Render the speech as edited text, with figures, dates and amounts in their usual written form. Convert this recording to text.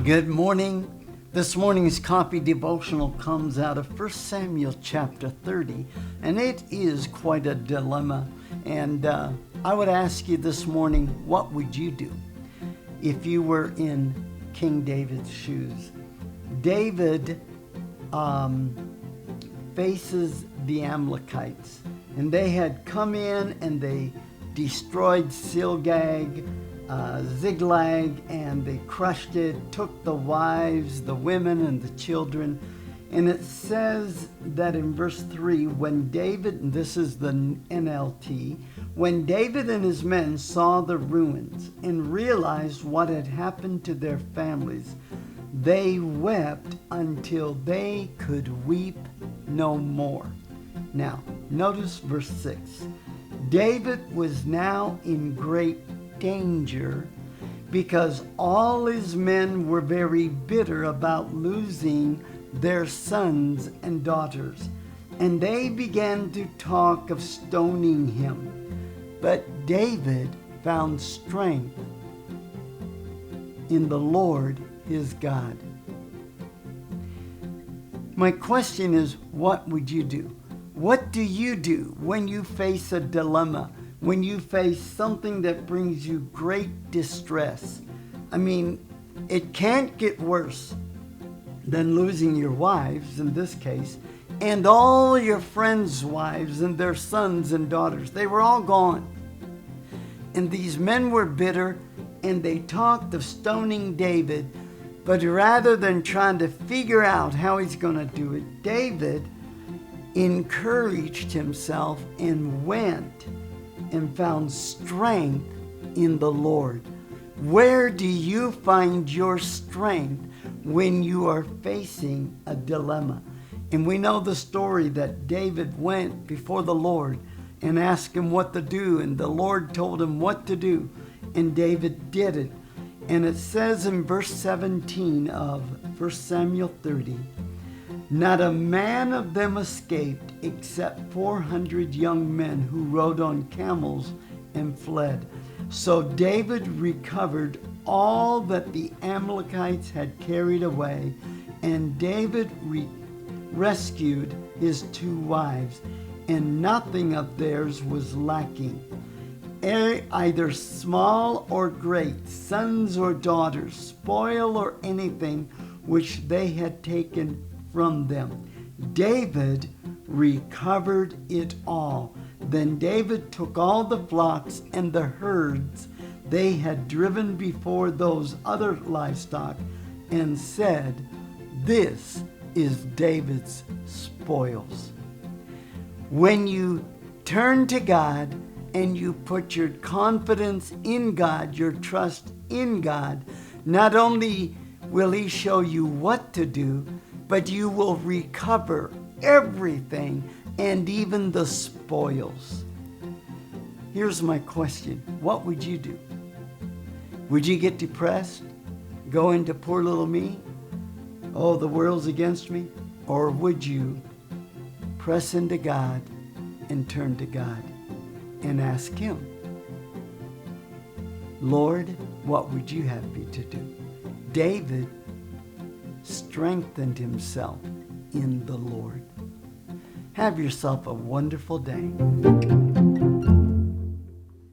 Good morning. This morning's copy devotional comes out of 1 Samuel chapter 30, and it is quite a dilemma. And I would ask you this morning, what would you do if you were in King David's shoes? David faces the Amalekites, and they had come in and they destroyed Ziklag, and they crushed it, took the wives, the women, and the children. And it says that in verse 3, when David, and this is the NLT, when David and his men saw the ruins and realized what had happened to their families, they wept until they could weep no more. Now, notice verse 6. David was now in great danger because all his men were very bitter about losing their sons and daughters, and they began to talk of stoning him. But David found strength in the Lord his God. My question is, what would you do? What do you do when you face a dilemma? When you face something that brings you great distress? I mean, it can't get worse than losing your wives, in this case, and all your friends' wives and their sons and daughters. They were all gone. And these men were bitter, and they talked of stoning David. But rather than trying to figure out how he's going to do it, David encouraged himself and went and found strength in the Lord. Where do you find your strength when you are facing a dilemma? And we know the story that David went before the Lord and asked him what to do, and the Lord told him what to do, and David did it. And it says in verse 17 of 1 Samuel 30, not a man of them escaped except 400 young men who rode on camels and fled. So David recovered all that the Amalekites had carried away, and David rescued his 2 wives, and nothing of theirs was lacking, either small or great, sons or daughters, spoil or anything which they had taken from them. David recovered it all. Then David took all the flocks and the herds they had driven before those other livestock and said, this is David's spoils. When you turn to God and you put your confidence in God, your trust in God, not only will He show you what to do, but you will recover everything and even the spoils. Here's my question. What would you do? Would you get depressed? Go into poor little me? Oh, the world's against me? Or would you press into God and turn to God and ask Him, Lord, what would you have me to do? David strengthened himself in the Lord. Have yourself a wonderful day.